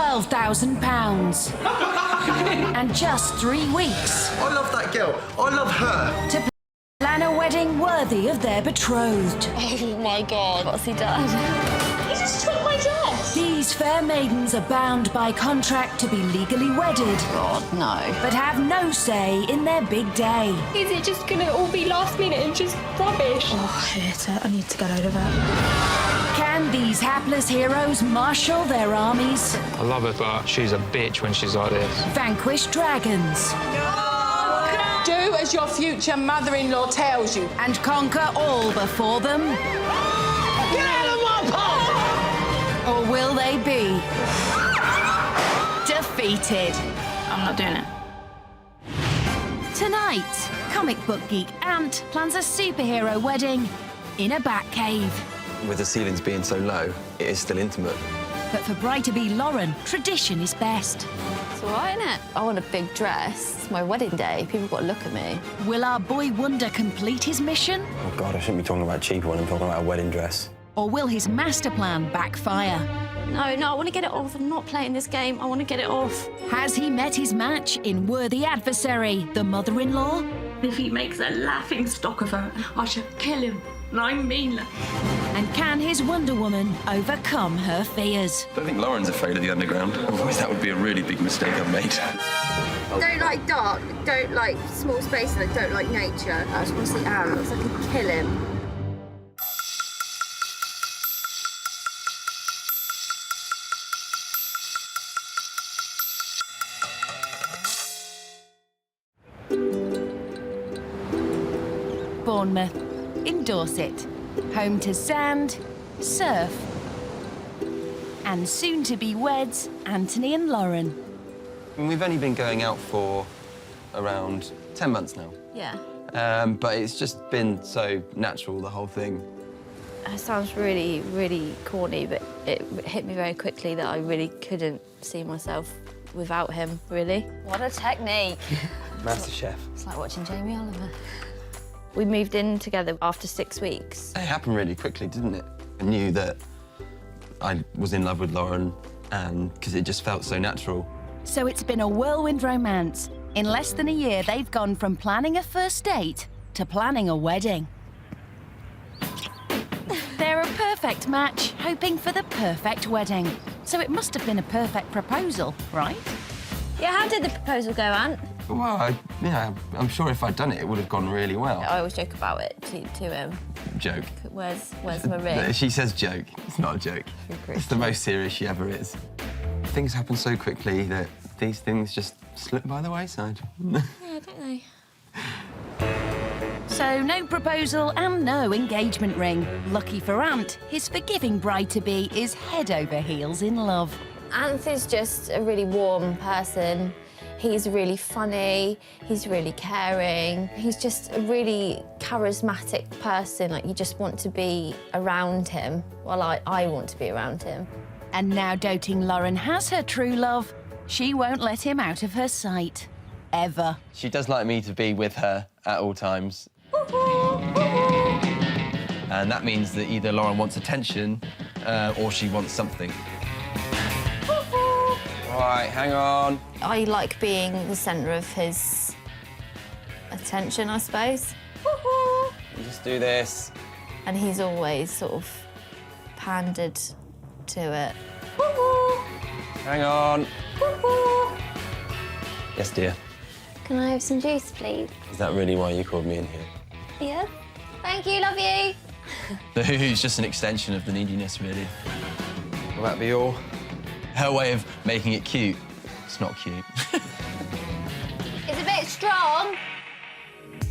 £12,000. And just 3 weeks I love that girl. I love her. to plan a wedding worthy of their betrothed. Oh my God, what's he done? He just took my dress. These fair maidens are bound by contract to be legally wedded, God, no. but have no say in their big day. Is it just gonna all be last minute and just rubbish? Oh, I hate it. I need to get out of it. Can these hapless heroes marshal their armies, I love her, but she's a bitch when she's like this. vanquish dragons, Do as your future mother-in-law tells you. and conquer all before them? Get out of my pub! Or will they be defeated? I'm not doing it. Tonight, comic book geek Ant plans a superhero wedding in a Batcave. With the ceilings being so low, it is still intimate. But for bride-to-be Lauren, tradition is best. It's all right, isn't it? I want a big dress. It's my wedding day. People got to look at me. Will our boy wonder complete his mission? Oh, God, I shouldn't be talking about cheaper when I'm talking about a wedding dress. Or will his master plan backfire? No, I want to get it off. I'm not playing this game. I want to get it off. Has he met his match in worthy adversary, the mother-in-law? If he makes a laughing stock of her, I shall kill him. And I mean that. And can his Wonder Woman overcome her fears? I don't think Lauren's afraid of the underground. Otherwise, that would be a really big mistake I've made. Don't like dark, don't like small spaces, I don't like nature. I just want to see ants, I could kill him. Bournemouth, in Dorset, home to sand, surf, and soon-to-be weds Anthony and Lauren. We've only been going out for around 10 months now. Yeah. But it's just been so natural, the whole thing. It sounds really, really corny, but it hit me very quickly that I really couldn't see myself without him, really. What a technique. Master Chef. It's like watching Jamie Oliver. We moved in together after 6 weeks. It happened really quickly, didn't it? I knew that I was in love with Lauren, and because it just felt so natural. So it's been a whirlwind romance. In less than a year, they've gone from planning a first date to planning a wedding. They're a perfect match, hoping for the perfect wedding. So it must have been a perfect proposal, right? Yeah, how did the proposal go, Ant? Well, I'm sure if I'd done it, it would have gone really well. I always joke about it to him. Joke. Where's my ring? She says joke. It's not a joke. It's the most serious she ever is. Things happen so quickly that these things just slip by the wayside. Yeah, don't they? So no proposal and no engagement ring. Lucky for Ant, his forgiving bride-to-be is head over heels in love. Ant is just a really warm person. He's really funny, he's really caring. He's just a really charismatic person. Like, you just want to be around him. Well, I want to be around him. And now doting Lauren has her true love, she won't let him out of her sight. Ever. She does like me to be with her at all times. And that means that either Lauren wants attention or she wants something. All right, hang on. I like being the centre of his attention, I suppose. Just do this. And he's always sort of pandered to it. Hang on. Yes, dear. Can I have some juice, please? Is that really why you called me in here? Yeah. Thank you, love you. The hoo-hoo's just an extension of the neediness, really. Will that be all? Her way of making it cute. It's not cute. It's a bit strong.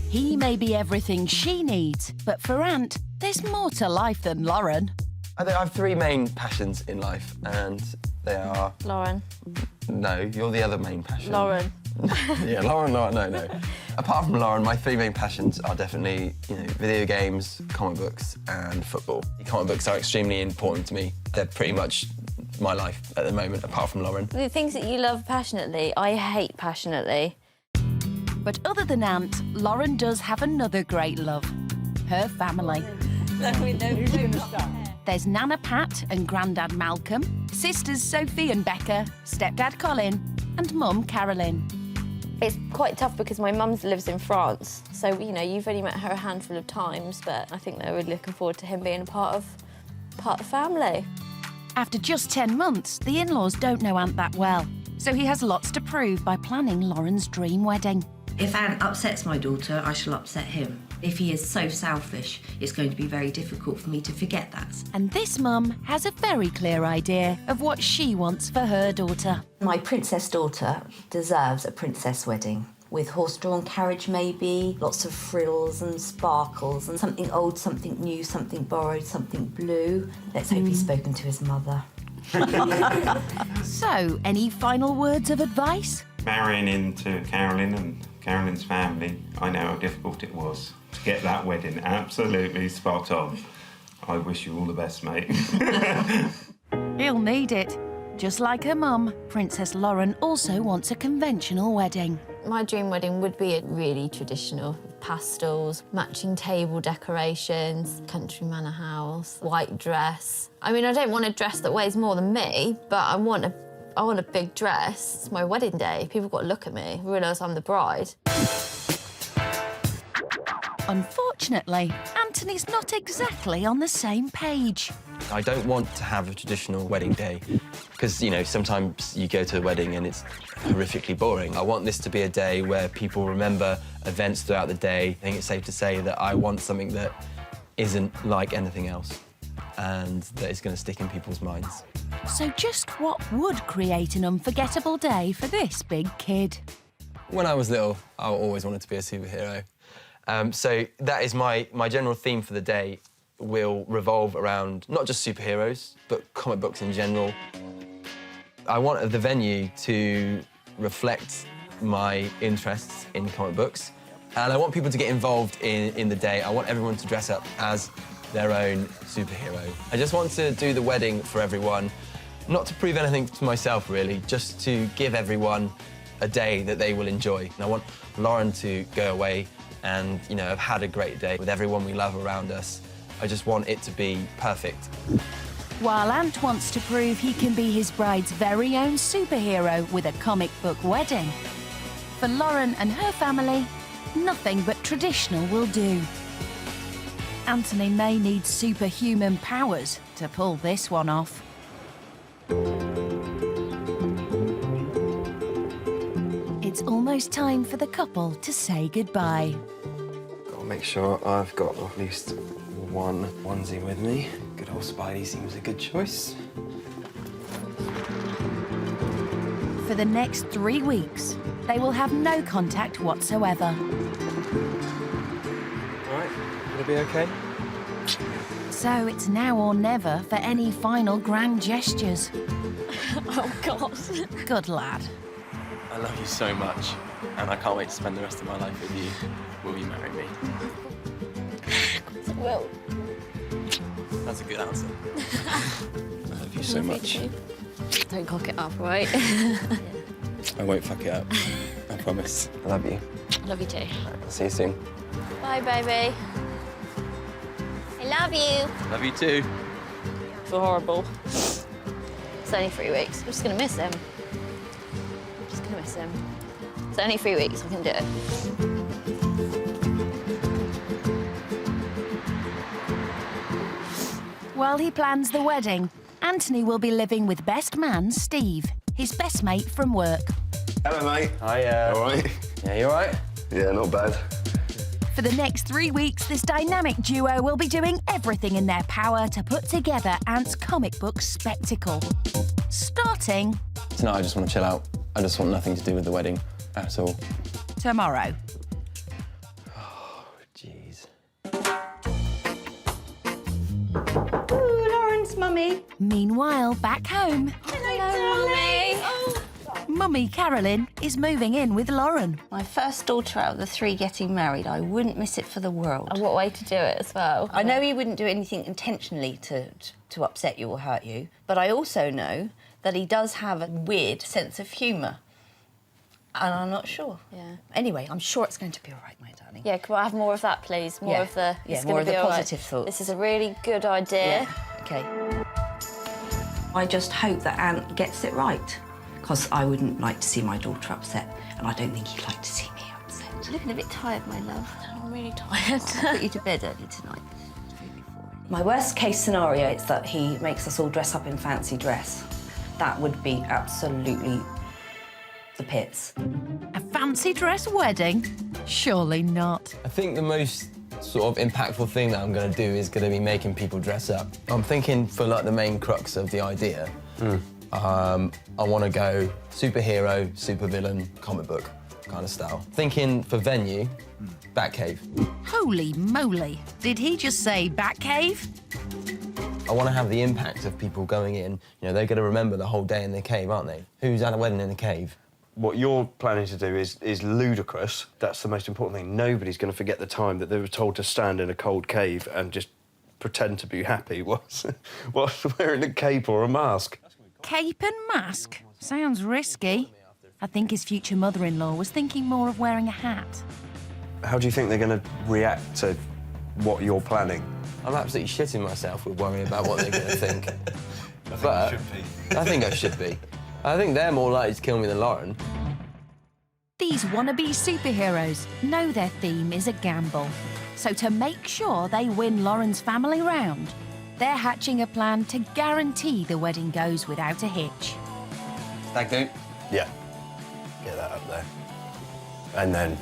He may be everything she needs, but for Ant, there's more to life than Lauren. I have three main passions in life, and they are... Lauren. No, you're the other main passion. Lauren. Yeah, Lauren, no. Apart from Lauren, my three main passions are definitely, video games, comic books, and football. Comic books are extremely important to me. They're pretty much my life at the moment, apart from Lauren. The things that you love passionately, I hate passionately. But other than Ant, Lauren does have another great love, her family. There's Nana Pat and Grandad Malcolm, sisters Sophie and Becca, stepdad Colin, and Mum Carolyn. It's quite tough because my mum lives in France, so, you know, you've only met her a handful of times, but I think they're really looking forward to him being a part of the family. After just 10 months, the in-laws don't know Ant that well, so he has lots to prove by planning Lauren's dream wedding. If Ant upsets my daughter, I shall upset him. If he is so selfish, it's going to be very difficult for me to forget that. And this mum has a very clear idea of what she wants for her daughter. My princess daughter deserves a princess wedding. With horse-drawn carriage maybe, lots of frills and sparkles, and something old, something new, something borrowed, something blue. Let's hope he's spoken to his mother. So, any final words of advice? Marrying into Carolyn and Carolyn's family, I know how difficult it was to get that wedding absolutely spot on. I wish you all the best, mate. He'll need it. Just like her mum, Princess Lauren also wants a conventional wedding. My dream wedding would be really traditional. Pastels, matching table decorations, country manor house, white dress. I mean, I don't want a dress that weighs more than me, but I want a big dress. It's my wedding day. People have got to look at me, realise I'm the bride. Unfortunately, Anthony's not exactly on the same page. I don't want to have a traditional wedding day because, you know, sometimes you go to a wedding and it's horrifically boring. I want this to be a day where people remember events throughout the day. I think it's safe to say that I want something that isn't like anything else and that is going to stick in people's minds. So just what would create an unforgettable day for this big kid? When I was little, I always wanted to be a superhero. So that is my general theme for the day will revolve around not just superheroes, but comic books in general. I want the venue to reflect my interests in comic books, and I want people to get involved in the day. I want everyone to dress up as their own superhero. I just want to do the wedding for everyone, not to prove anything to myself, really, just to give everyone a day that they will enjoy. And I want Lauren to go away and, you know, have had a great day with everyone we love around us. I just want it to be perfect. While Ant wants to prove he can be his bride's very own superhero with a comic book wedding, for Lauren and her family, nothing but traditional will do. Anthony may need superhuman powers to pull this one off. It's almost time for the couple to say goodbye. I'll make sure I've got at least one onesie with me. Good old Spidey seems a good choice. For the next 3 weeks, they will have no contact whatsoever. All right, it'll be okay. So it's now or never for any final grand gestures. Oh, God. Good lad. I love you so much, and I can't wait to spend the rest of my life with you. Will you marry me? Well. That's a good answer. I love you so much. Don't cock it up, right? I won't fuck it up. I promise. I love you. I love you too. I'll see you soon. Bye, baby. I love you. Love you too. I feel horrible. It's only 3 weeks. I'm just going to miss him. Just going to miss him. It's only 3 weeks. I can do it. While he plans the wedding, Anthony will be living with best man Steve, his best mate from work. Hello, mate. Hi, All right? Yeah, you all right? Yeah, not bad. For the next 3 weeks, this dynamic duo will be doing everything in their power to put together Ant's comic book spectacle. Starting Tonight I just want to chill out. I just want nothing to do with the wedding at all. tomorrow. Oh, jeez. Ooh, Lauren's mummy. Meanwhile, back home, Hello, Mummy. Mummy Carolyn is moving in with Lauren. My first daughter out of the 3 getting married. I wouldn't miss it for the world. And what way to do it as well. I know he wouldn't do anything intentionally to upset you or hurt you, but I also know that he does have a weird sense of humour. And I'm not sure. Yeah. Anyway, I'm sure it's going to be all right, my darling. Yeah, can I have more of that, please? More Yeah. of the... Yeah, it's more gonna of the be all right. positive thoughts. This is a really good idea. Yeah. Okay. I just hope that Ant gets it right, because I wouldn't like to see my daughter upset, and I don't think he'd like to see me upset. You're looking a bit tired, my love. I'm really tired. I'll put you to bed early tonight. My worst case scenario is that he makes us all dress up in fancy dress. That would be absolutely the pits. A fancy dress wedding? Surely not. I think the most sort of impactful thing that I'm going to do is going to be making people dress up. I'm thinking for like the main crux of the idea, I want to go superhero, supervillain, comic book kind of style. Thinking for venue, Batcave. Holy moly. Did he just say Batcave? I want to have the impact of people going in. You know, they're going to remember the whole day in the cave, aren't they? Who's had a wedding in a cave? What you're planning to do is ludicrous. That's the most important thing. Nobody's going to forget the time that they were told to stand in a cold cave and just pretend to be happy whilst wearing a cape or a mask. Cape and mask? Sounds risky. I think his future mother-in-law was thinking more of wearing a hat. How do you think they're going to react to what you're planning? I'm absolutely shitting myself with worrying about what they're going to think. But I think I should be. I think they're more likely to kill me than Lauren. These wannabe superheroes know their theme is a gamble. So to make sure they win Lauren's family round, they're hatching a plan to guarantee the wedding goes without a hitch. Stag do? Yeah. Get that up there. And then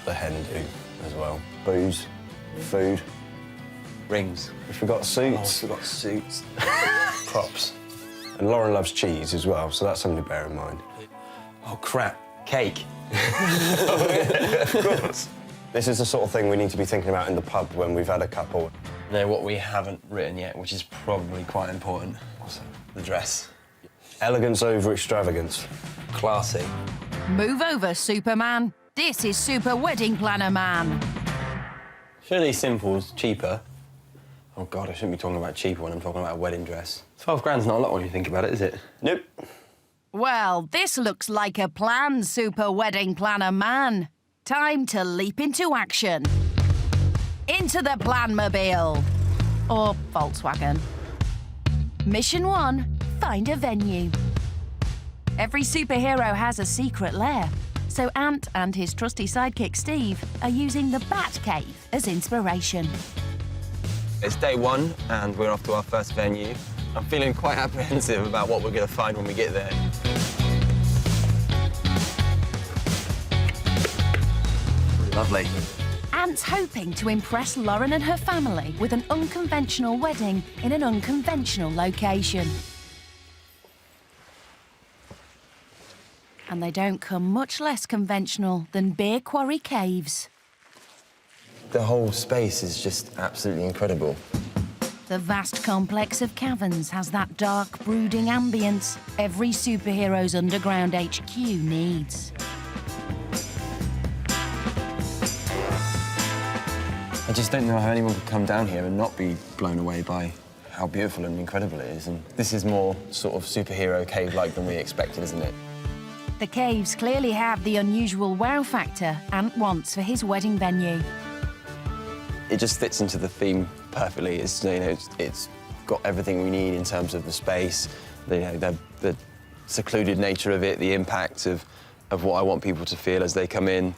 the hen do as well. Booze, food, rings. We forgot suits. Oh, we forgot suits. Props. And Lauren loves cheese as well, so that's something to bear in mind. Oh, crap. Cake. Of course. This is the sort of thing we need to be thinking about in the pub when we've had a couple. You know what we haven't written yet, which is probably quite important? What's that? The dress. Elegance over extravagance. Classy. Move over, Superman. This is Super Wedding Planner Man. Surely simple's cheaper. Oh, God, I shouldn't be talking about cheaper when I'm talking about a wedding dress. 12 grand's not a lot when you think about it, is it? Nope. Well, this looks like a plan, Super Wedding Planner Man. Time to leap into action. Into the Planmobile. Or Volkswagen. Mission 1, find a venue. Every superhero has a secret lair, so Ant and his trusty sidekick Steve are using the Batcave as inspiration. It's day one, and we're off to our first venue. I'm feeling quite apprehensive about what we're going to find when we get there. Lovely. Ant's hoping to impress Lauren and her family with an unconventional wedding in an unconventional location. And they don't come much less conventional than Beer Quarry Caves. The whole space is just absolutely incredible. The vast complex of caverns has that dark, brooding ambience every superhero's underground HQ needs. I just don't know how anyone could come down here and not be blown away by how beautiful and incredible it is. And this is more sort of superhero cave-like than we expected, isn't it? The caves clearly have the unusual wow factor Ant wants for his wedding venue. It just fits into the theme perfectly. It's, you know, it's got everything we need in terms of the space, the secluded nature of it, the impact of what I want people to feel as they come in.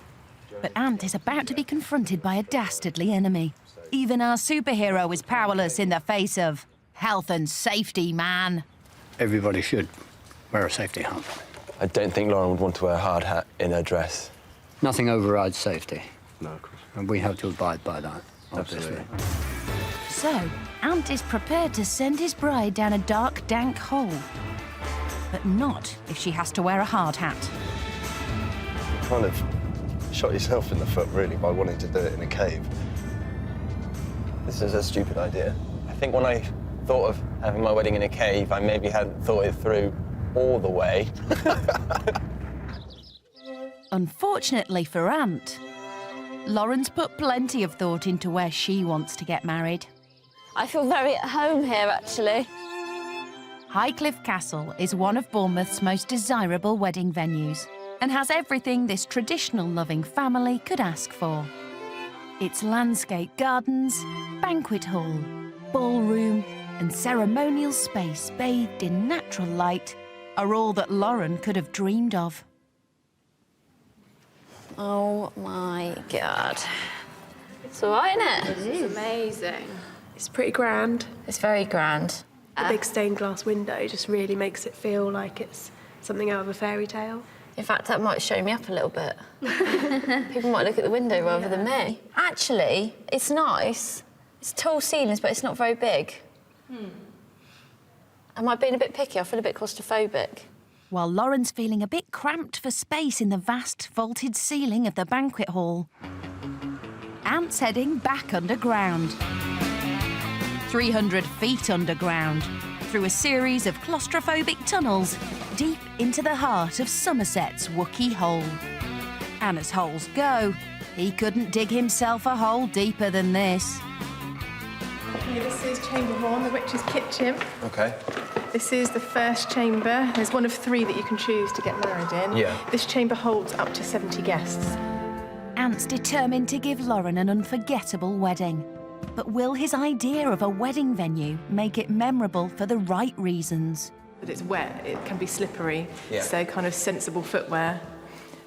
But Ant is about to be confronted by a dastardly enemy. Even our superhero is powerless in the face of health and safety, man. Everybody should wear a safety hat. I don't think Lauren would want to wear a hard hat in her dress. Nothing overrides safety. No, of course. And we have to abide by that, obviously. So, Ant is prepared to send his bride down a dark, dank hole. But not if she has to wear a hard hat. Kind of shot yourself in the foot, really, by wanting to do it in a cave. This is a stupid idea. I think when I thought of having my wedding in a cave, I maybe hadn't thought it through all the way. Unfortunately for Ant, Lauren's put plenty of thought into where she wants to get married. I feel very at home here, actually. Highcliffe Castle is one of Bournemouth's most desirable wedding venues and has everything this traditional-loving family could ask for. Its landscape gardens, banquet hall, ballroom, and ceremonial space bathed in natural light are all that Lauren could have dreamed of. Oh my God. It's all right, isn't it? It's amazing. It's pretty grand. It's very grand. The big stained glass window just really makes it feel like it's something out of a fairy tale. In fact, that might show me up a little bit. People might look at the window rather than me. Actually, it's nice. It's tall ceilings, but it's not very big. Am I being a bit picky? I feel a bit claustrophobic. While Lauren's feeling a bit cramped for space in the vast vaulted ceiling of the banquet hall, Ant's heading back underground. 300 feet underground, through a series of claustrophobic tunnels deep into the heart of Somerset's Wookey Hole. And as holes go, he couldn't dig himself a hole deeper than this. Okay, this is chamber 1, the witch's kitchen. Okay. This is the first chamber. There's one of 3 that you can choose to get married in. Yeah. This chamber holds up to 70 guests. Ant's determined to give Lauren an unforgettable wedding. But will his idea of a wedding venue make it memorable for the right reasons? But it's wet, it can be slippery, Yeah. so kind of sensible footwear.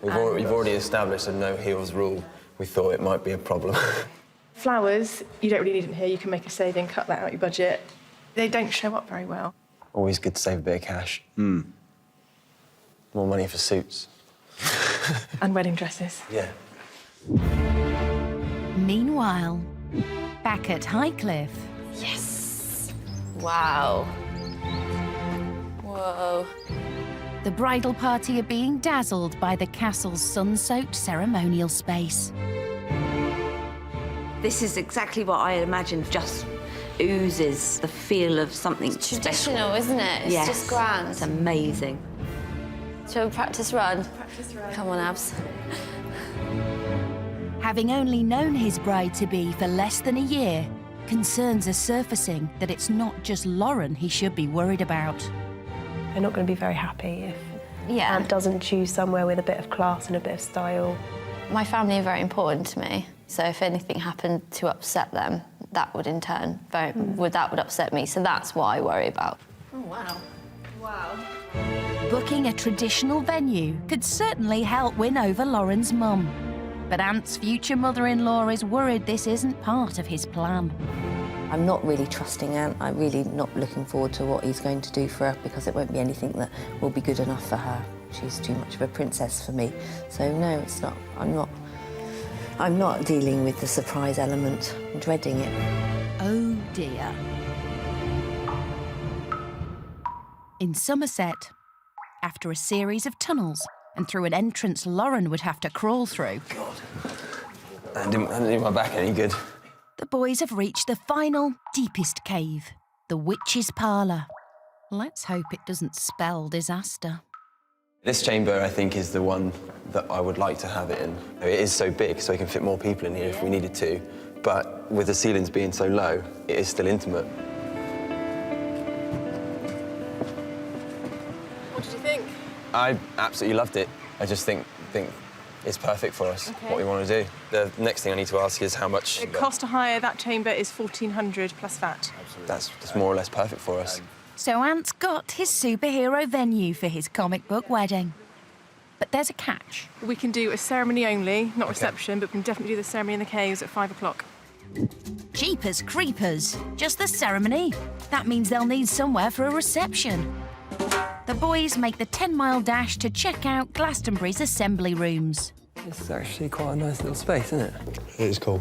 We've already established a no heels rule. We thought it might be a problem. Flowers, you don't really need them here. You can make a saving, cut that out your budget. They don't show up very well. Always good to save a bit of cash. More money for suits. And wedding dresses. Yeah. Meanwhile, back at Highcliffe. Yes. Wow. Whoa. The bridal party are being dazzled by the castle's sun-soaked ceremonial space. This is exactly what I imagined, just oozes the feel of something Traditional, isn't it? It's Yes. just grand. It's amazing. Shall we practice run? Practice run. Come on, Abs. Having only known his bride-to-be for less than a year, concerns are surfacing that it's not just Lauren he should be worried about. They're not going to be very happy if Ant doesn't choose somewhere with a bit of class and a bit of style. My family are very important to me, so if anything happened to upset them, that would in turn that would upset me. So that's what I worry about. Oh wow! Wow. Booking a traditional venue could certainly help win over Lauren's mum. But Ant's future mother-in-law is worried this isn't part of his plan. I'm not really trusting Ant. I'm really not looking forward to what he's going to do for her because it won't be anything that will be good enough for her. She's too much of a princess for me. So no, it's not. I'm not dealing with the surprise element. I'm dreading it. Oh dear. In Somerset, after a series of tunnels and through an entrance Lauren would have to crawl through, That didn't do my back any good. the boys have reached the final, deepest cave, the Witch's Parlour. Let's hope it doesn't spell disaster. This chamber, I think, is the one that I would like to have it in. It is so big, so we can fit more people in here if we needed to. But with the ceilings being so low, it is still intimate. What did you think? I absolutely loved it. I just think it's perfect for us, what we want to do. The next thing I need to ask is how much... The cost to hire that chamber is $1,400 plus VAT. That's more or less perfect for us. So Ant's got his superhero venue for his comic book wedding. But there's a catch. We can do a ceremony only, not reception, but we can definitely do the ceremony in the caves at 5 o'clock. Jeepers creepers, just the ceremony. That means they'll need somewhere for a reception. The boys make the 10-mile dash to check out Glastonbury's assembly rooms. This is actually quite a nice little space, isn't it? It is cool.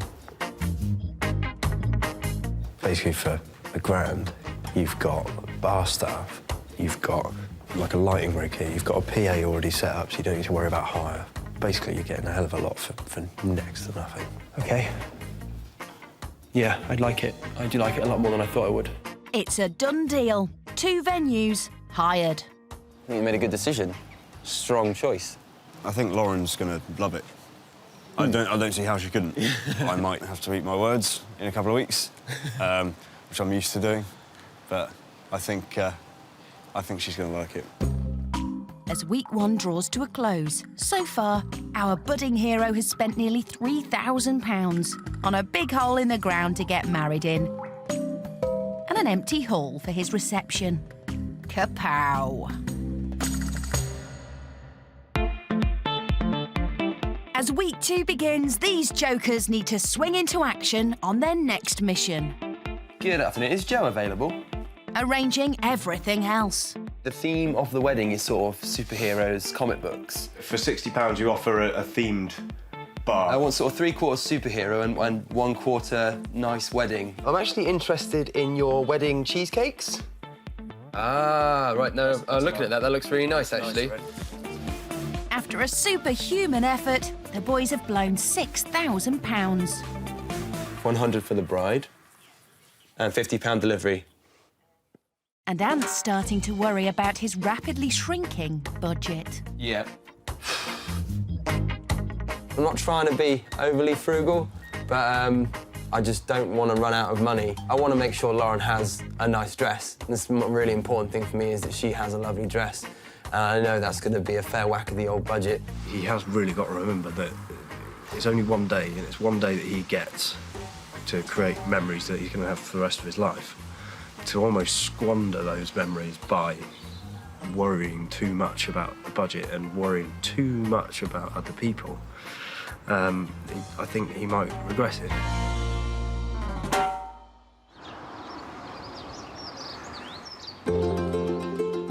Basically, for £1,000, you've got bar staff, you've got like a lighting rig here, you've got a PA already set up, so you don't need to worry about hire. Basically, you're getting a hell of a lot for next to nothing. OK. Yeah, I'd like it. I do like it a lot more than I thought I would. It's a done deal. 2 venues hired. I think you made a good decision. Strong choice. I think Lauren's going to love it. I don't see how she couldn't. I might have to eat my words in a couple of weeks, which I'm used to doing. But I think she's going to like it. As week 1 draws to a close, so far, our budding hero has spent nearly £3,000 on a big hole in the ground to get married in. And a an empty hall for his reception. Kapow! As week 2 begins, these jokers need to swing into action on their next mission. Good afternoon. Is Joe available? Arranging everything else. The theme of the wedding is sort of superheroes, comic books. For £60, you offer a themed bar. I want sort of 3/4 superhero and 1/4 nice wedding. I'm actually interested in your wedding cheesecakes. Ah, right. No, looking at that, that looks really nice, actually. After a superhuman effort, the boys have blown £6,000. 100 for the bride and £50 delivery. And Ant's starting to worry about his rapidly shrinking budget. Yeah. I'm not trying to be overly frugal, but I just don't want to run out of money. I want to make sure Lauren has a nice dress. This really important thing for me is that she has a lovely dress. I know that's going to be a fair whack of the old budget. He has really got to remember that it's only one day, and it's one day that he gets to create memories that he's going to have for the rest of his life. To almost squander those memories by worrying too much about the budget and worrying too much about other people, I think he might regret it.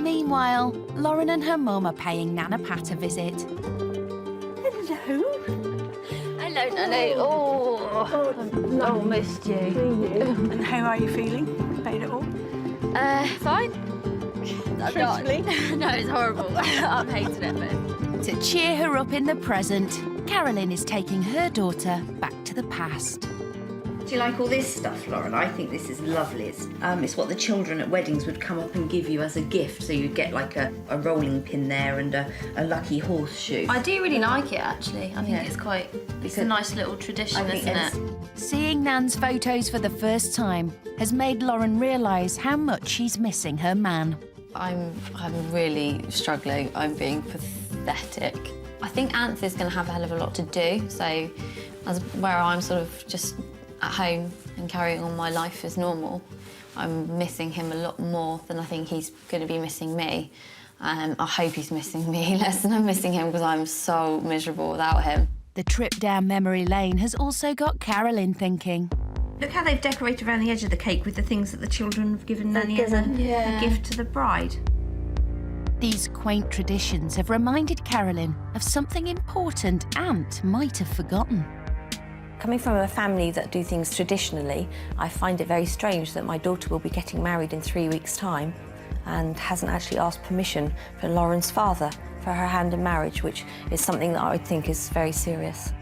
Meanwhile, Lauren and her mum are paying Nana Pat a visit. Hello. Hello, Nanny. Oh, missed you. And how are you feeling about it all? Fine. Truthfully? No, it's horrible. I've hated it, but... To cheer her up in the present, Carolyn is taking her daughter back to the past. Do you like all this stuff, Lauren? I think this is lovely. It's what the children at weddings would come up and give you as a gift. So you'd get like a rolling pin there and a lucky horseshoe. I do really like it, actually. I think it's a nice little tradition, isn't it? Seeing Nan's photos for the first time has made Lauren realise how much she's missing her man. I'm really struggling. I'm being pathetic. I think Ant is going to have a hell of a lot to do. So where I'm sort of just at home and carrying on my life as normal, I'm missing him a lot more than I think he's going to be missing me. I hope he's missing me less than I'm missing him because I'm so miserable without him. The trip down memory lane has also got Carolyn thinking. Look how they've decorated around the edge of the cake with the things that the children have given Nanny as a gift to the bride. These quaint traditions have reminded Carolyn of something important Ant might have forgotten. Coming from a family that do things traditionally, I find it very strange that my daughter will be getting married in 3 weeks' time and hasn't actually asked permission for Lauren's father for her hand in marriage, which is something that I would think is very serious,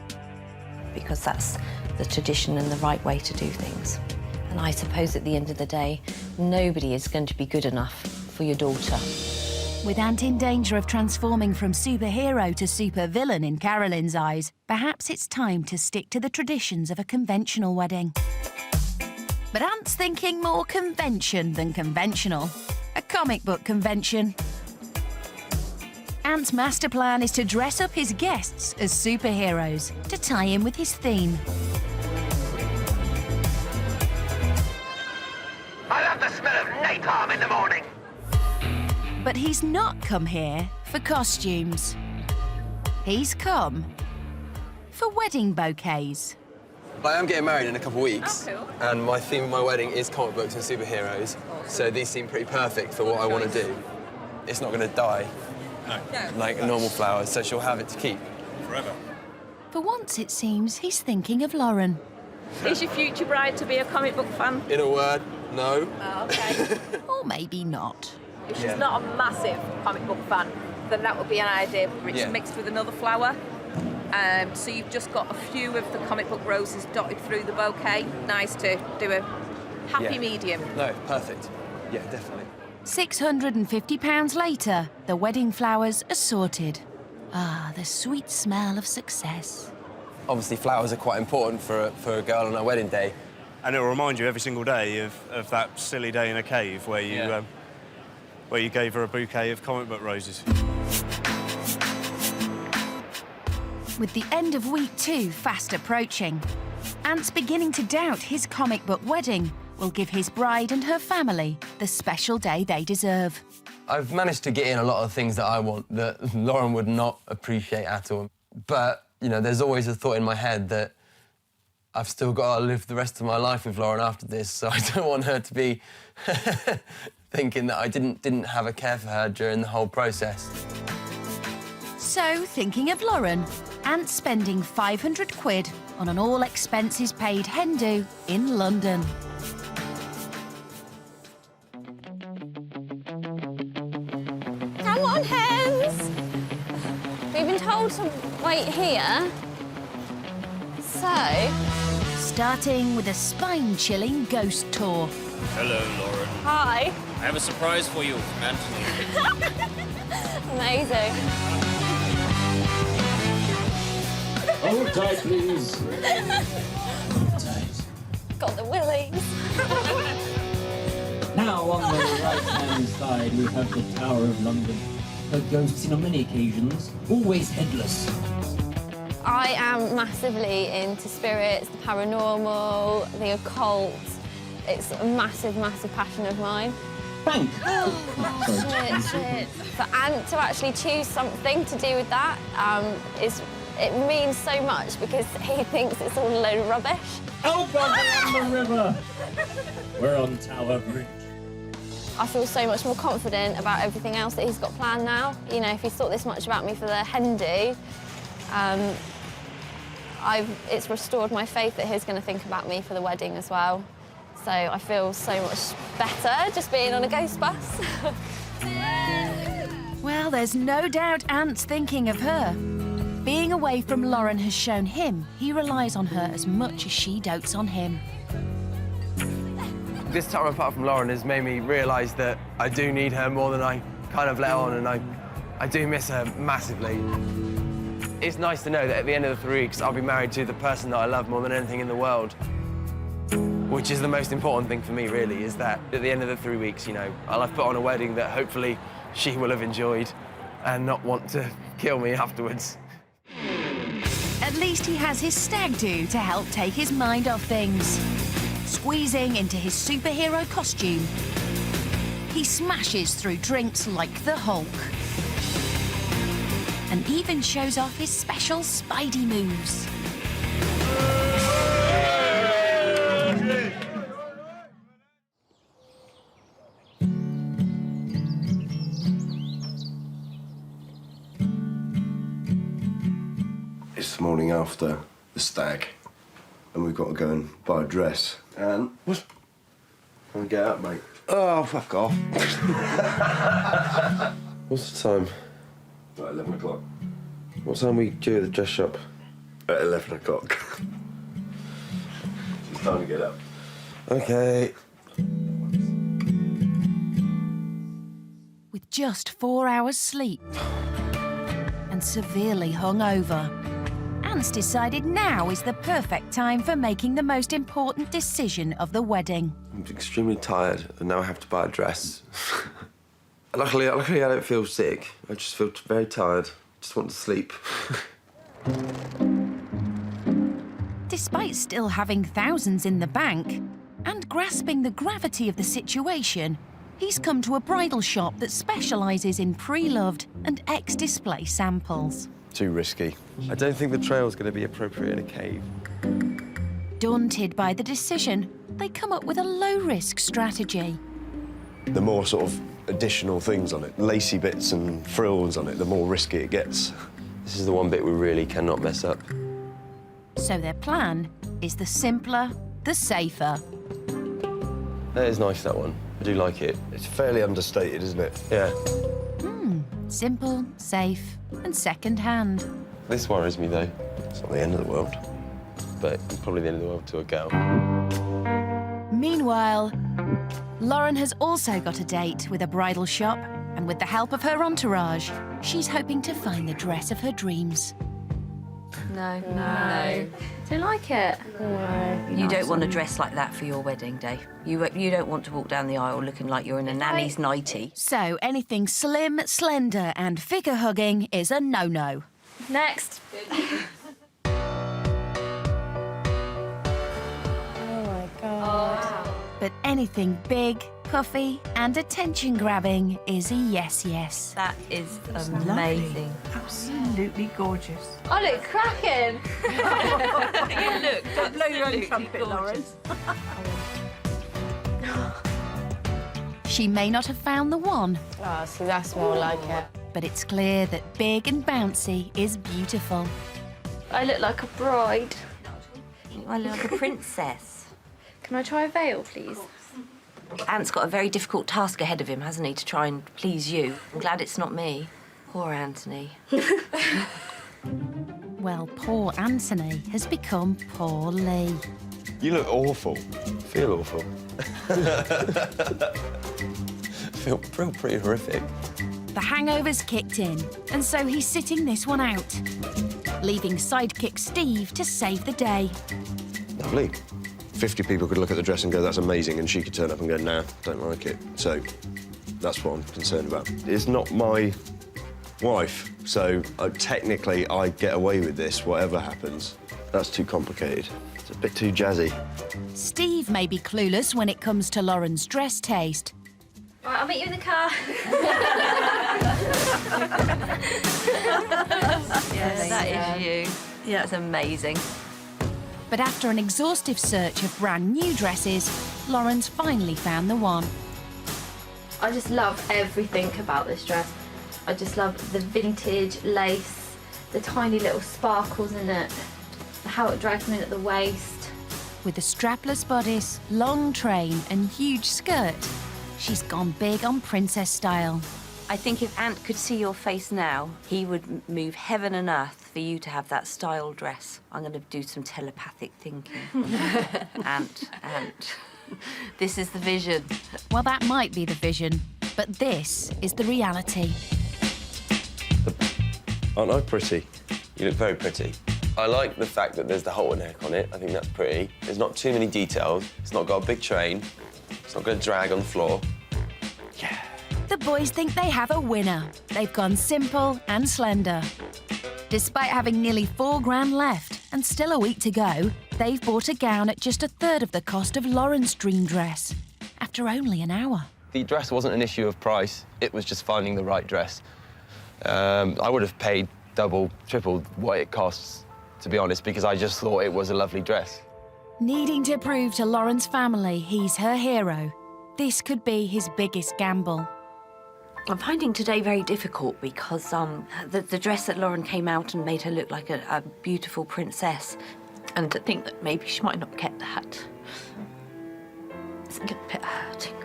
because that's the tradition and the right way to do things. And I suppose at the end of the day, nobody is going to be good enough for your daughter. With Ant in danger of transforming from superhero to supervillain in Carolyn's eyes, perhaps it's time to stick to the traditions of a conventional wedding. But Ant's thinking more convention than conventional. A comic book convention. Ant's master plan is to dress up his guests as superheroes to tie in with his theme. I love the smell of napalm in the morning. But he's not come here for costumes. He's come for wedding bouquets. I am getting married in a couple of weeks, Oh, cool. and my theme of my wedding is comic books and superheroes, so these seem pretty perfect for what I want to do. It's not going to die like normal flowers, so she'll have it to keep. Forever. For once, it seems he's thinking of Lauren. Is your future bride to be a comic book fan? In a word, no. Oh, okay. Or maybe not. If she's not a massive comic book fan, then that would be an idea, which is mixed with another flower. So you've just got a few of the comic book roses dotted through the bouquet. Nice to do a happy medium. No, perfect. Yeah, definitely. £650 later, the wedding flowers are sorted. Ah, the sweet smell of success. Obviously, flowers are quite important for a girl on her wedding day. And it'll remind you every single day of that silly day in a cave where you gave her a bouquet of comic book roses. With the end of week 2 fast approaching, Ant's beginning to doubt his comic book wedding will give his bride and her family the special day they deserve. I've managed to get in a lot of things that I want that Lauren would not appreciate at all. But, you know, there's always a thought in my head that I've still got to live the rest of my life with Lauren after this, so I don't want her to be thinking that I didn't have a care for her during the whole process. So, thinking of Lauren, Ant's spending 500 quid on an all-expenses-paid hen do in London. Come on, hens! We've been told to wait here. So... Starting with a spine-chilling ghost tour. Hello, Lauren. Hi. I have a surprise for you from Anthony. Amazing. Hold tight, please. Got the willies. Now, on the right-hand side, we have the Tower of London. Heard ghosts on many occasions, always headless. I am massively into spirits, the paranormal, the occult. It's a massive, massive passion of mine. Bank! Shit. For Ant to actually choose something to do with that it means so much because he thinks it's all a load of rubbish. Elbow on the river! We're on Tower Bridge. I feel so much more confident about everything else that he's got planned now. You know, if he's thought this much about me for the hen do, it's restored my faith that he's going to think about me for the wedding as well. So I feel so much better just being on a ghost bus. Well, there's no doubt Ant's thinking of her. Being away from Lauren has shown him he relies on her as much as she dotes on him. This time apart from Lauren has made me realise that I do need her more than I kind of let on, and I do miss her massively. It's nice to know that at the end of the 3 weeks I'll be married to the person that I love more than anything in the world. Which is the most important thing for me, really, is that at the end of the 3 weeks, you know, I'll have put on a wedding that hopefully she will have enjoyed and not want to kill me afterwards. At least he has his stag do to help take his mind off things. Squeezing into his superhero costume, he smashes through drinks like the Hulk. And even shows off his special Spidey moves. It's the morning after the stag, and we've got to go and buy a dress. And what's... Come and get up, mate. Oh, fuck off. What's the time? About 11 o'clock. What time we due at the dress shop? At 11 o'clock. It's time to get up. OK. With just 4 hours sleep and severely hungover, Ant's decided now is the perfect time for making the most important decision of the wedding. I'm extremely tired, and now I have to buy a dress. Luckily, I don't feel sick. I just feel very tired. Just want to sleep. Despite still having thousands in the bank and grasping the gravity of the situation, he's come to a bridal shop that specialises in pre-loved and ex-display samples. Too risky. I don't think the trail's going to be appropriate in a cave. Daunted by the decision, they come up with a low-risk strategy. The more sort of additional things on it, lacy bits and frills on it, the more risky it gets. This is the one bit we really cannot mess up. So their plan is the simpler, the safer. That is nice, that one. I do like it. It's fairly understated, isn't it? Yeah. Simple, safe, and second-hand. This worries me, though. It's not the end of the world, but it's probably the end of the world to a girl. Meanwhile, Lauren has also got a date with a bridal shop, and with the help of her entourage, she's hoping to find the dress of her dreams. No. Don't like it? No. You don't want to dress like that for your wedding day. You don't want to walk down the aisle looking like you're in a nanny's nightie. So anything slim, slender and figure-hugging is a no-no. Next. Oh my God. But anything big, puffy and attention-grabbing is a yes. That is amazing. Absolutely gorgeous. I look cracking. You look. Don't blow your own trumpet, Lauren. She may not have found the one. Oh, see, that's more like it. But it's clear that big and bouncy is beautiful. I look like a bride. I look like a princess. Can I try a veil, please? Ant's got a very difficult task ahead of him, hasn't he, to try and please you. I'm glad it's not me. Poor Anthony. Well, poor Anthony has become poor Lee. You look awful. Feel awful. feel pretty horrific. The hangover's kicked in, and so he's sitting this one out, leaving sidekick Steve to save the day. Lovely. 50 people could look at the dress and go, that's amazing, and she could turn up and go, nah, don't like it. So that's what I'm concerned about. It's not my wife, so technically I get away with this, whatever happens. That's too complicated. It's a bit too jazzy. Steve may be clueless when it comes to Lauren's dress taste. Right, I'll meet you in the car. Yes, that is you. Yeah. That's amazing. But after an exhaustive search of brand new dresses, Lauren's finally found the one. I just love everything about this dress. I just love the vintage lace, the tiny little sparkles in it, how it drags me in at the waist. With a strapless bodice, long train and huge skirt, she's gone big on princess style. I think if Ant could see your face now, he would move heaven and earth for you to have that style dress. I'm going to do some telepathic thinking. Ant. This is the vision. Well, that might be the vision, but this is the reality. Aren't I pretty? You look very pretty. I like the fact that there's the halter neck on it. I think that's pretty. There's not too many details. It's not got a big train. It's not going to drag on the floor. The boys think they have a winner. They've gone simple and slender. Despite having nearly £4 left and still a week to go, they've bought a gown at just a third of the cost of Lauren's dream dress, after only an hour. The dress wasn't an issue of price. It was just finding the right dress. I would have paid double, triple what it costs, to be honest, because I just thought it was a lovely dress. Needing to prove to Lauren's family he's her hero, this could be his biggest gamble. I'm finding today very difficult because the dress that Lauren came out and made her look like a beautiful princess, and to think that maybe she might not get that. It's a little bit hurting.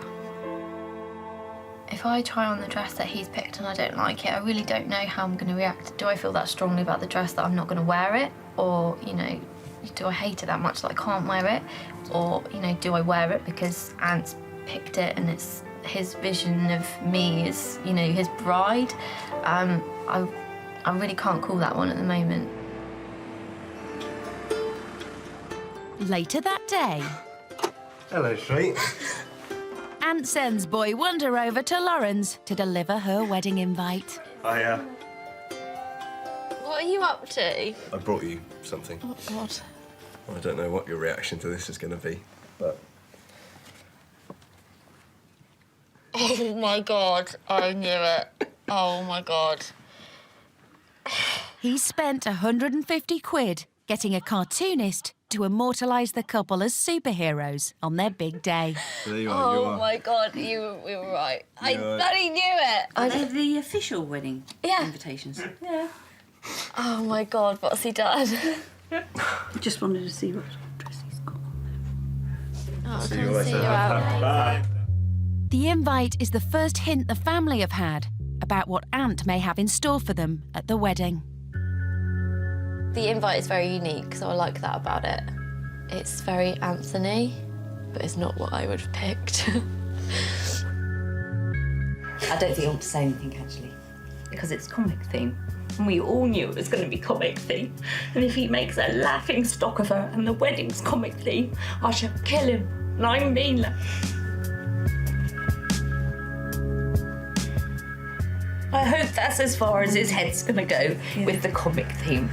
If I try on the dress that he's picked and I don't like it, I really don't know how I'm going to react. Do I feel that strongly about the dress that I'm not going to wear it? Or, you know, do I hate it that much that I can't wear it? Or, you know, do I wear it because Ant's picked it and it's his vision of me as, you know, his bride? I really can't call that one at the moment. Later that day, Hello, sweet. Ant sends Boy Wonder over to Lauren's to deliver her wedding invite. Hiya. What are you up to? I brought you something. Oh, God. I don't know what your reaction to this is going to be, but... Oh, my God. I knew it. Oh, my God. He spent 150 quid getting a cartoonist to immortalise the couple as superheroes on their big day. There you are, you Oh, are. my God. We were right. I You're right. bloody knew it. Are they the official wedding invitations? Yeah. Oh, my God. What's he done? Just wanted to see what dress he's got. Oh, See come you see later. you out. Bye. The invite is the first hint the family have had about what Ant may have in store for them at the wedding. The invite is very unique, so I like that about it. It's very Anthony, but it's not what I would have picked. I don't think I want to say anything, actually, because it's comic theme. And we all knew it was going to be comic theme. And if he makes a laughing stock of her and the wedding's comic theme, I shall kill him. And I mean that. I hope that's as far as his head's going to go with the comic theme.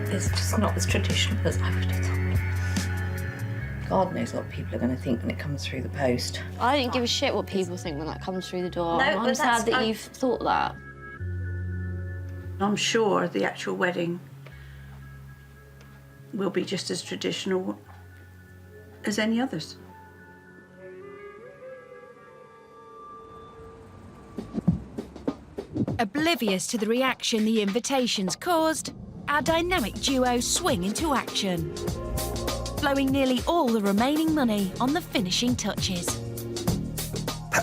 It's just not as traditional as I would have thought. God knows what people are going to think when it comes through the post. I don't give a shit what people think when that comes through the door. No, I'm but sad that that's- you've thought that. I'm sure the actual wedding will be just as traditional as any others. Oblivious to the reaction the invitations caused, our dynamic duo swing into action, blowing nearly all the remaining money on the finishing touches.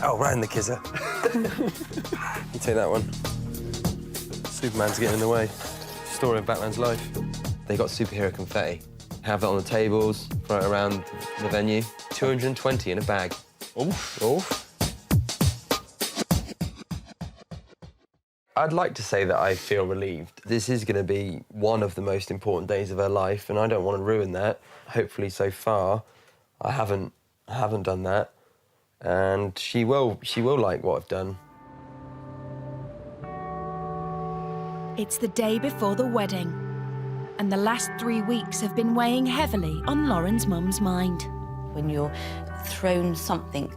Oh, round the kizzer. You take that one. Superman's getting in the way. Story of Batman's life. They got superhero confetti. Have that on the tables, throw it around the venue. 220 in a bag. Oof. Oof. I'd like to say that I feel relieved. This is going to be one of the most important days of her life, and I don't want to ruin that. Hopefully, so far, I haven't done that, and she will like what I've done. It's the day before the wedding, and the last 3 weeks have been weighing heavily on Lauren's mum's mind. When you're thrown something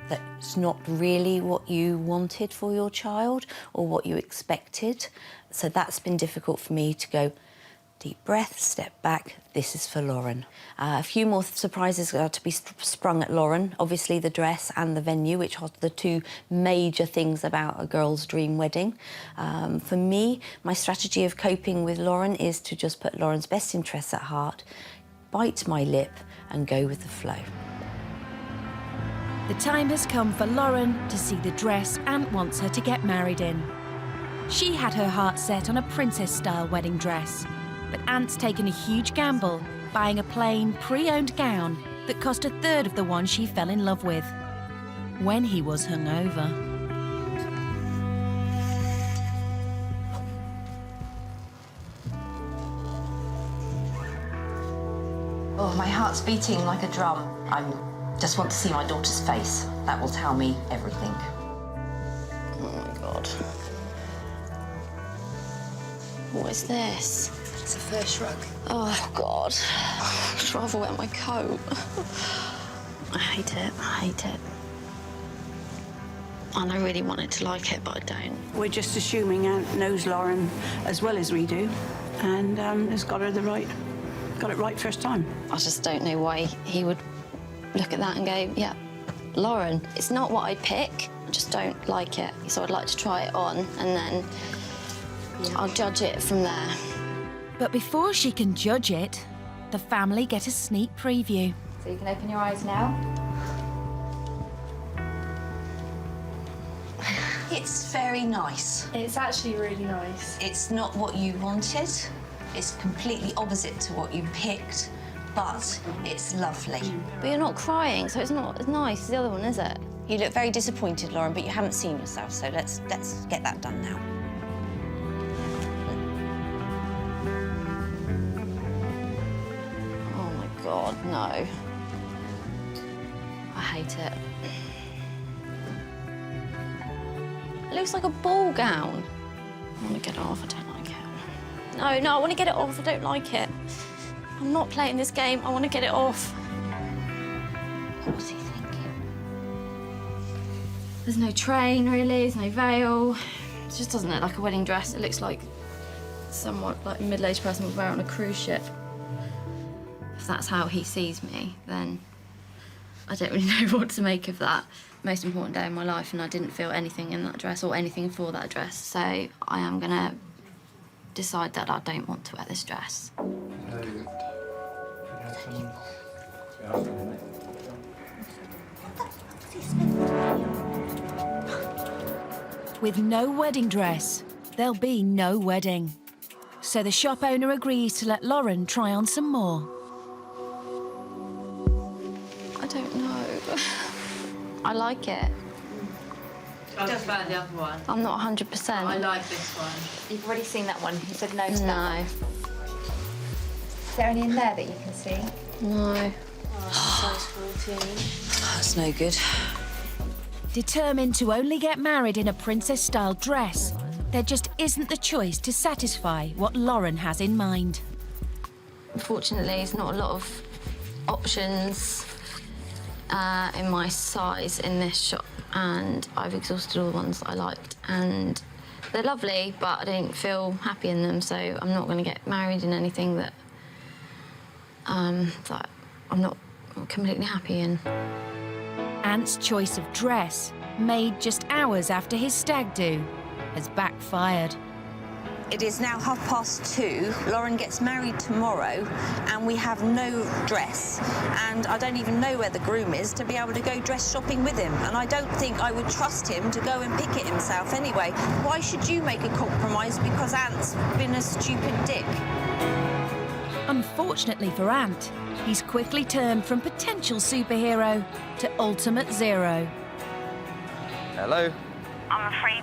that's not really what you wanted for your child or what you expected. So that's been difficult for me to go, deep breath, step back, this is for Lauren. A few more surprises are to be sprung at Lauren. Obviously the dress and the venue, which are the two major things about a girl's dream wedding. For me, my strategy of coping with Lauren is to just put Lauren's best interests at heart, bite my lip and go with the flow. The time has come for Lauren to see the dress Ant wants her to get married in. She had her heart set on a princess-style wedding dress, but Ant's taken a huge gamble, buying a plain, pre-owned gown that cost a third of the one she fell in love with when he was hungover. Oh, my heart's beating like a drum. I just want to see my daughter's face. That will tell me everything. Oh my God. What is this? It's a fur shrug. Oh God. I'd rather wear my coat. I hate it. I hate it. And I really wanted to like it, but I don't. We're just assuming Ant knows Lauren as well as we do, and has got it right first time. I just don't know why he would look at that and go, yeah, Lauren, it's not what I'd pick, I just don't like it. So I'd like to try it on and then I'll judge it from there. But before she can judge it, the family get a sneak preview. So you can open your eyes now. It's very nice. It's actually really nice. It's not what you wanted. It's completely opposite to what you picked, but it's lovely. But you're not crying, so it's not as nice as the other one, is it? You look very disappointed, Lauren, but you haven't seen yourself, so let's get that done now. Oh my God, no. I hate it. It looks like a ball gown. I want to get it off, I don't like it. No, I want to get it off, I don't like it. I'm not playing this game, I want to get it off. What's he thinking? There's no train, really, there's no veil. It just doesn't look like a wedding dress. It looks like somewhat like a middle-aged person would wear on a cruise ship. If that's how he sees me, then I don't really know what to make of that. Most important day of my life, and I didn't feel anything in that dress or anything for that dress. So I am gonna decide that I don't want to wear this dress. With no wedding dress, there'll be no wedding. So the shop owner agrees to let Lauren try on some more. I don't know. I like it. Just about the other one. I'm not 100%. I like this one. You've already seen that one. You said no to that. No. Is there any in there that you can see? No. Size 14. That's no good. Determined to only get married in a princess-style dress, there just isn't the choice to satisfy what Lauren has in mind. Unfortunately, there's not a lot of options in my size in this shop, and I've exhausted all the ones that I liked, and they're lovely, but I don't feel happy in them, so I'm not going to get married in anything that that I'm not completely happy in. Ant's choice of dress, made just hours after his stag do, has backfired. It is now 2:30. Lauren gets married tomorrow, and we have no dress. And I don't even know where the groom is to be able to go dress shopping with him. And I don't think I would trust him to go and pick it himself anyway. Why should you make a compromise because Ant's been a stupid dick? Unfortunately for Ant, he's quickly turned from potential superhero to ultimate zero. Hello? I'm afraid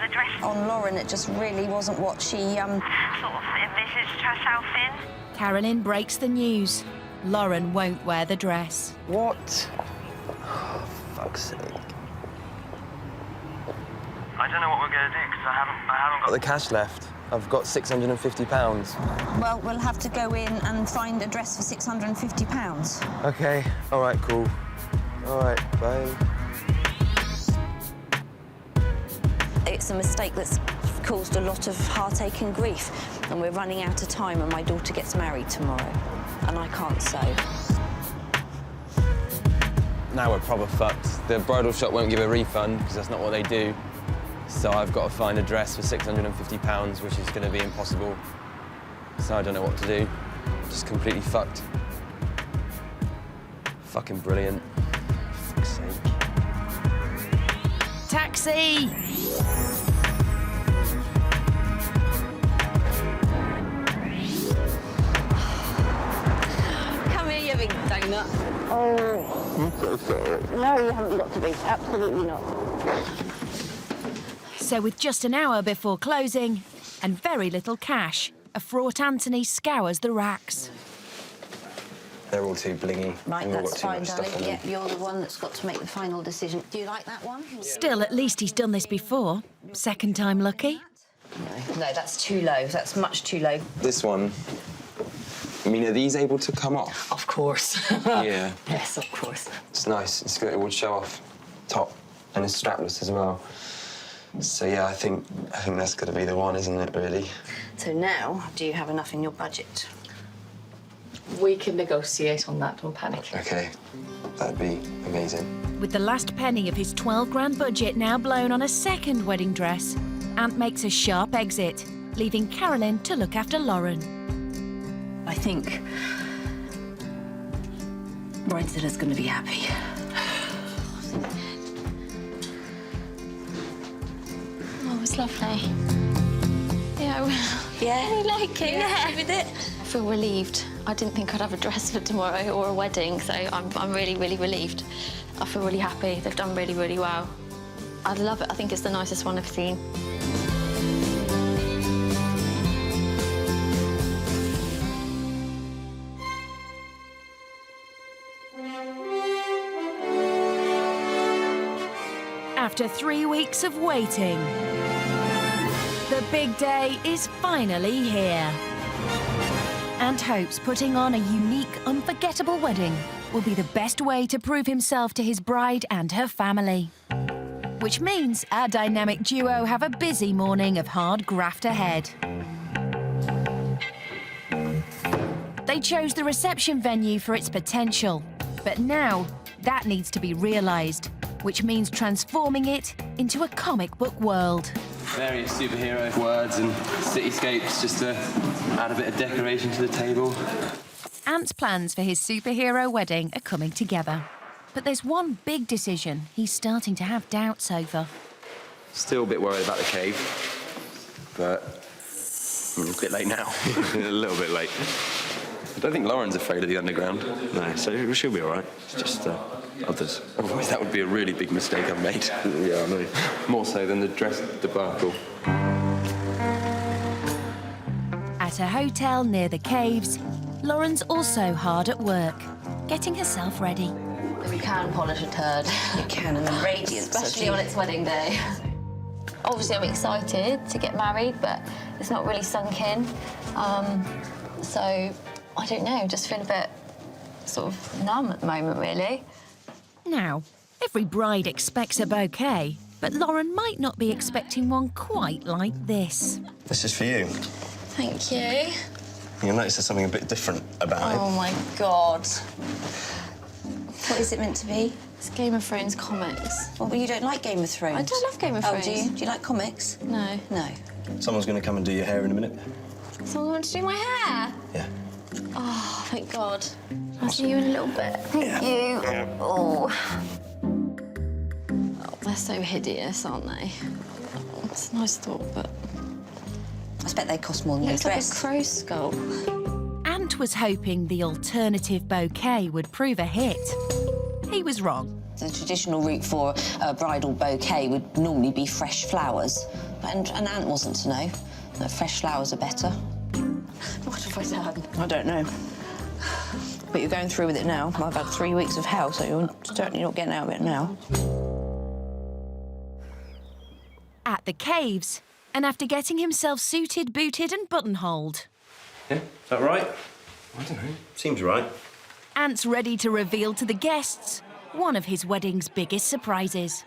the dress on Lauren, it just really wasn't what she sort of envisaged herself in. Carolyn breaks the news. Lauren won't wear the dress. What? Oh, fuck's sake. I don't know what we're going to do because I haven't Got the cash left. I've got £650. Well, we'll have to go in and find a dress for £650. Okay, all right, cool. All right, bye. It's a mistake that's caused a lot of heartache and grief, and we're running out of time, and my daughter gets married tomorrow, and I can't sew. Now we're proper fucked. The bridal shop won't give a refund because that's not what they do. So I've got to find a dress for £650, which is going to be impossible. So I don't know what to do. Just completely fucked. Fucking brilliant. For fuck's sake. Taxi! Come here, you big donut. Oh, I'm so sorry. No, you haven't got to be. Absolutely not. So with just an hour before closing and very little cash, a fraught Anthony scours the racks. They're all too blingy. Right, They've all that's got too fine, much darling. stuff on Yeah, them. you're the one that's got to make the final decision. Do you like that one? Still, at least he's done this before. Second time lucky. No, that's too low. That's much too low. This one, I mean, are these able to come off? Of course. Yeah. Yes, of course. It's nice. It's good. It would show off top, and it's strapless as well. So yeah, I think that's got to be the one, isn't it? Really. So now, do you have enough in your budget? We can negotiate on that, don't panic. Okay, that'd be amazing. With the last penny of his 12 grand budget now blown on a second wedding dress, Ant makes a sharp exit, leaving Carolyn to look after Lauren. I think Bridezillas going to be happy. Oh, it's lovely. Yeah, yeah, I like it. Yeah, with it. I feel relieved. I didn't think I'd have a dress for tomorrow or a wedding, so I'm really, really relieved. I feel really happy. They've done really, really well. I love it. I think it's the nicest one I've seen. After 3 weeks of waiting, the big day is finally here. Ant hopes putting on a unique, unforgettable wedding will be the best way to prove himself to his bride and her family. Which means our dynamic duo have a busy morning of hard graft ahead. They chose the reception venue for its potential, but now that needs to be realised, which means transforming it into a comic book world. Various superhero words and cityscapes just to add a bit of decoration to the table. Ant's plans for his superhero wedding are coming together. But there's one big decision he's starting to have doubts over. Still a bit worried about the cave, but a bit late now. A little bit late. I don't think Lauren's afraid of the underground. No, so she'll be all right. It's just others. Otherwise, that would be a really big mistake I've made. Yeah, I know. More so than the dress debacle. At a hotel near the caves, Lauren's also hard at work, getting herself ready. We can polish a turd. You can, and the radiance. Especially on its wedding day. Obviously, I'm excited to get married, but it's not really sunk in. So, I don't know, just feel a bit sort of numb at the moment, really. Now, every bride expects a bouquet, but Lauren might not be expecting one quite like this. This is for you. Thank you. You'll notice there's something a bit different about it. Oh, my God. What is it meant to be? It's Game of Thrones comics. Well, you don't like Game of Thrones? I don't love Game of Thrones. Oh, do you? Do you like comics? No. No. Someone's going to come and do your hair in a minute. Someone wants to do my hair? Yeah. Oh, thank God. I'll see you in a little bit. Thank you. Oh. Oh, they're so hideous, aren't they? Oh, it's a nice thought, but... I bet they cost more than It your looks like dress. a crow skull. Ant was hoping the alternative bouquet would prove a hit. He was wrong. The traditional route for a bridal bouquet would normally be fresh flowers. And Ant wasn't to know that fresh flowers are better. What have I done? I don't know. But you're going through with it now. I've had 3 weeks of hell, so you're certainly not getting out of it now. At the caves, and after getting himself suited, booted and buttonholed, Yeah, is that right? I don't know. Seems right. Ant's ready to reveal to the guests one of his wedding's biggest surprises.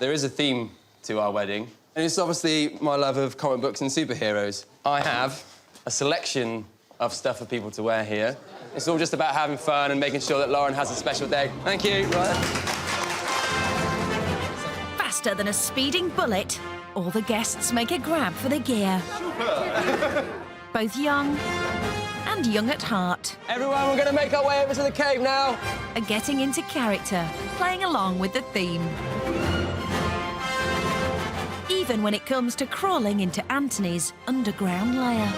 There is a theme to our wedding, and it's obviously my love of comic books and superheroes. I have a selection of stuff for people to wear here. It's all just about having fun and making sure that Lauren has a special day. Thank you. Right. Faster than a speeding bullet, all the guests make a grab for the gear. Both young and young at heart. Everyone, we're going to make our way over to the cave now. Are getting into character, playing along with the theme. Even when it comes to crawling into Anthony's underground lair.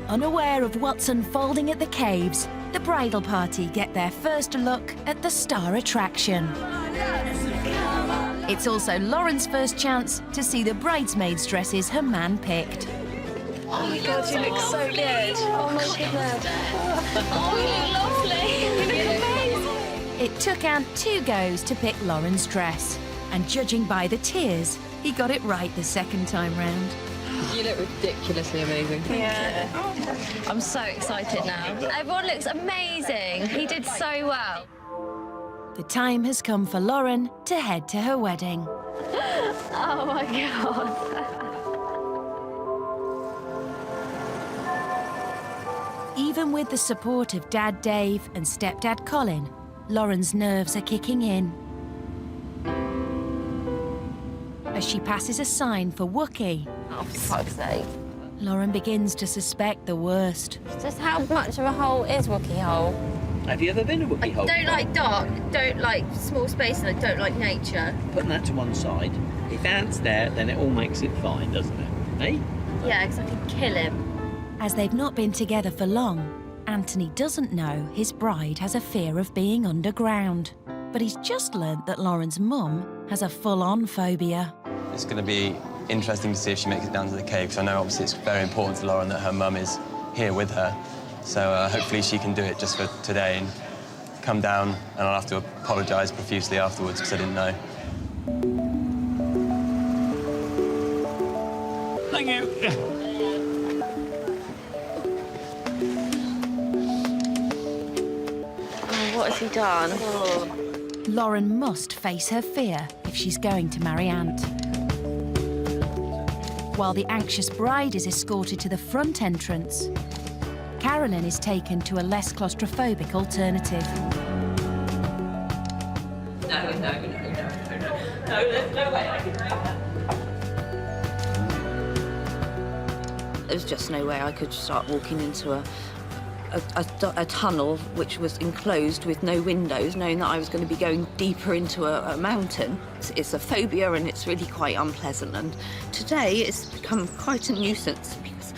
Unaware of what's unfolding at the caves, the bridal party get their first look at the star attraction. It's also Lauren's first chance to see the bridesmaids' dresses her man picked. Oh, my God, you look so good. Oh, my goodness. Oh, you look lovely. You look amazing. It took Ant 2 goes to pick Lauren's dress, and judging by the tears, he got it right the second time round. You look ridiculously amazing. Yeah. I'm so excited now. Everyone looks amazing. He did so well. The time has come for Lauren to head to her wedding. Oh, my God. Even with the support of Dad Dave and Stepdad Colin, Lauren's nerves are kicking in. As she passes a sign for Wookie, Oh, for fuck's sake. Lauren begins to suspect the worst. Just how much of a hole is Wookie Hole? Have you ever been a Wookiee hole? Don't like dark, don't like small space, and I don't like nature. Putting that to one side, if Ant's there, then it all makes it fine, doesn't it? Eh? Yeah, because I can kill him. As they've not been together for long, Anthony doesn't know his bride has a fear of being underground. But he's just learnt that Lauren's mum has a full-on phobia. It's going to be interesting to see if she makes it down to the cave, because I know obviously it's very important to Lauren that her mum is here with her. So hopefully she can do it just for today and come down, and I'll have to apologise profusely afterwards because I didn't know. Thank you. Oh, what has he done? Lauren must face her fear if she's going to marry Ant. While the anxious bride is escorted to the front entrance, Carolyn is taken to a less claustrophobic alternative. No, there's no way I can do that. There was just no way I could start walking into a tunnel which was enclosed with no windows, knowing that I was going to be going deeper into a mountain. It's a phobia and it's really quite unpleasant. And today it's become quite a nuisance because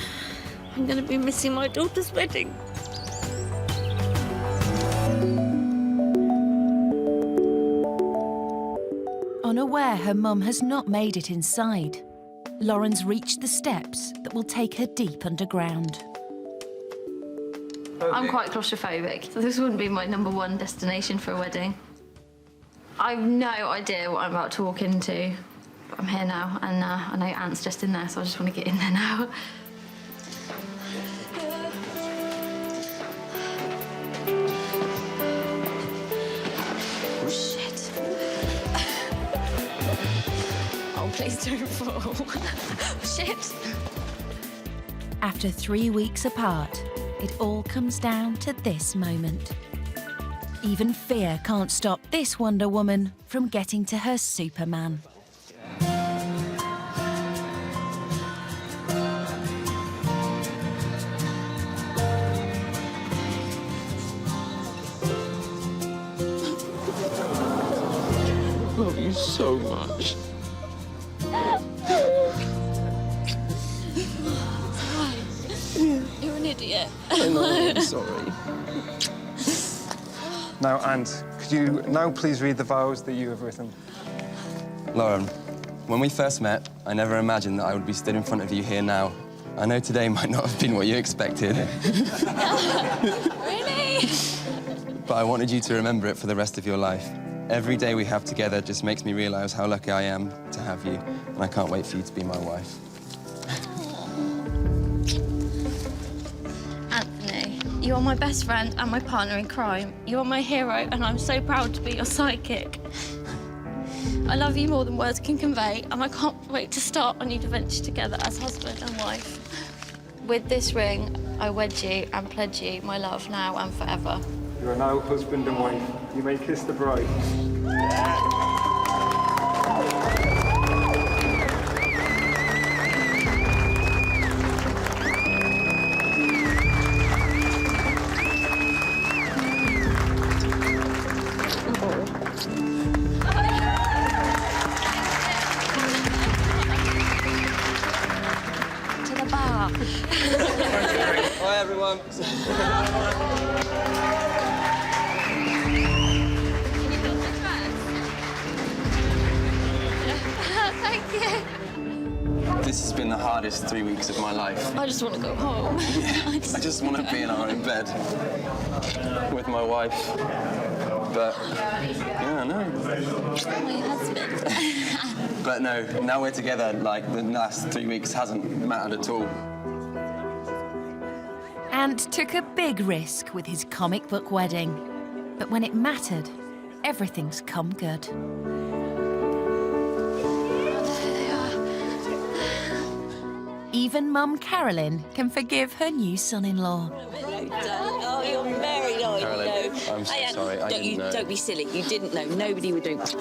I'm going to be missing my daughter's wedding. Unaware her mum has not made it inside, Lauren's reached the steps that will take her deep underground. I'm quite claustrophobic, so this wouldn't be my #1 destination for a wedding. I've no idea what I'm about to walk into, but I'm here now, and I know Ant's just in there, so I just want to get in there now. Oh, shit. Oh, please don't fall. Shit. After 3 weeks apart, it all comes down to this moment. Even fear can't stop this Wonder Woman from getting to her Superman. Love you so much. You're an idiot. I know, I'm sorry. Now, Ant, could you now please read the vows that you have written? Lauren, when we first met, I never imagined that I would be stood in front of you here now. I know today might not have been what you expected. Really? But I wanted you to remember it for the rest of your life. Every day we have together just makes me realise how lucky I am to have you, and I can't wait for you to be my wife. Anthony, you are my best friend and my partner in crime. You are my hero, and I'm so proud to be your sidekick. I love you more than words can convey, and I can't wait to start a new adventure together as husband and wife. With this ring, I wed you and pledge you my love now and forever. You are now husband and wife. You may kiss the bride. To the bar. Bye, everyone. Thank you. This has been the hardest 3 weeks of my life. I just want to go home. I just want to be in our own bed with my wife. But, yeah, no. My husband. But no, now we're together, like, the last 3 weeks hasn't mattered at all. Ant took a big risk with his comic book wedding. But when it mattered, everything's come good. Even Mum Carolyn can forgive her new son-in-law. Oh, you're married, oh, Carolyn, no. I'm so sorry, I didn't know. Don't be silly, you didn't know. Nobody would do that.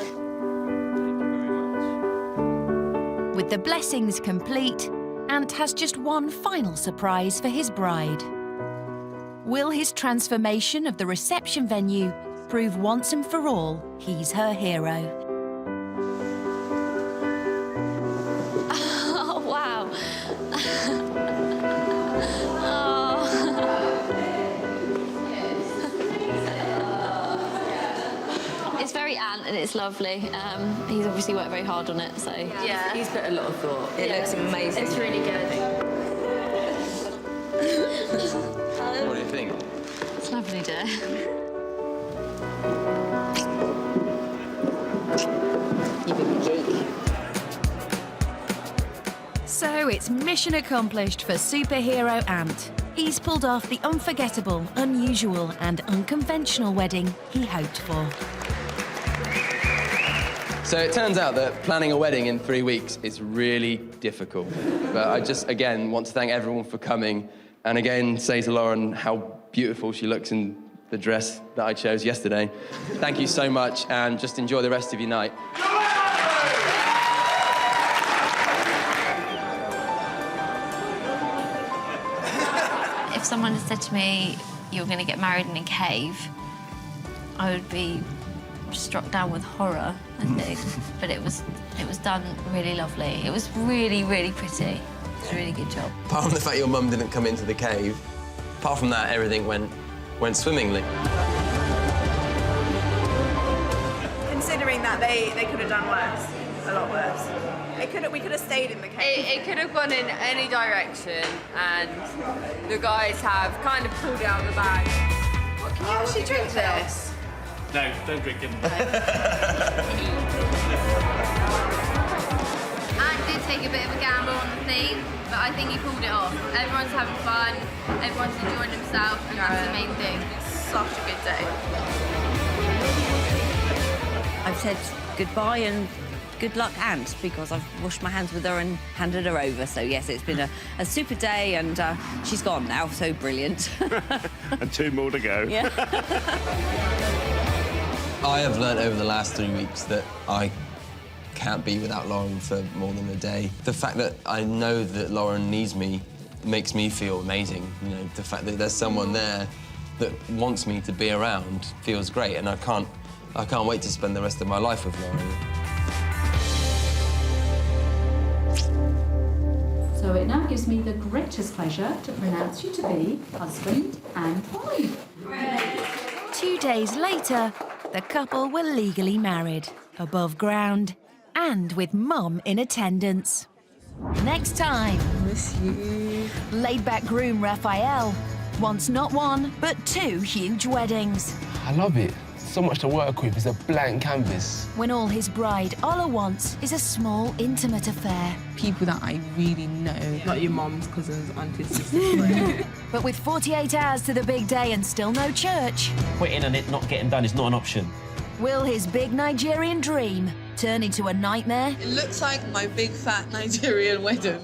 With the blessings complete, Ant has just one final surprise for his bride. Will his transformation of the reception venue prove once and for all he's her hero? Oh, wow. It's very Ant and it's lovely. He's obviously worked very hard on it, so... Yeah. He's put a lot of thought. It looks amazing. It's really good. What do you think? It's lovely, dear. You big geek. So it's mission accomplished for superhero Ant. He's pulled off the unforgettable, unusual and unconventional wedding he hoped for. So it turns out that planning a wedding in 3 weeks is really difficult. But I just, again, want to thank everyone for coming and again say to Lauren how beautiful she looks in the dress that I chose yesterday. Thank you so much and just enjoy the rest of your night. If someone had said to me, you're going to get married in a cave, I would be struck down with horror, I think. But it was done really lovely. It was really, really pretty. It was a really good job. Apart from the fact your mum didn't come into the cave, apart from that, everything went swimmingly. Considering that they could have done worse, a lot worse. We could have stayed in the cave. It could have gone in any direction, and the guys have kind of pulled out the bag. What, can you actually drink this? No, don't drink him. Ant did take a bit of a gamble on the theme, but I think he pulled it off. Everyone's having fun, everyone's enjoying themselves, and that's the main thing. Such a good day. I've said goodbye and good luck, Ant, because I've washed my hands with her and handed her over. So, yes, it's been a super day, and she's gone now, so brilliant. And 2 more to go. Yeah. I have learnt over the last 3 weeks that I can't be without Lauren for more than a day. The fact that I know that Lauren needs me makes me feel amazing. You know, the fact that there's someone there that wants me to be around feels great, and I can't wait to spend the rest of my life with Lauren. So it now gives me the greatest pleasure to pronounce you to be husband and wife. 2 days later, the couple were legally married, above ground, and with Mum in attendance. Next time, laid-back groom Raphael wants not one, but 2 huge weddings. I love it. So much to work with. It's a blank canvas. When all his bride Ola wants is a small, intimate affair. People that I really know, not your mums, cousins, aunties, sisters. But with 48 hours to the big day and still no church, Quitting and it not getting done is not an option. will his big Nigerian dream turn into a nightmare? It looks like my big fat Nigerian wedding.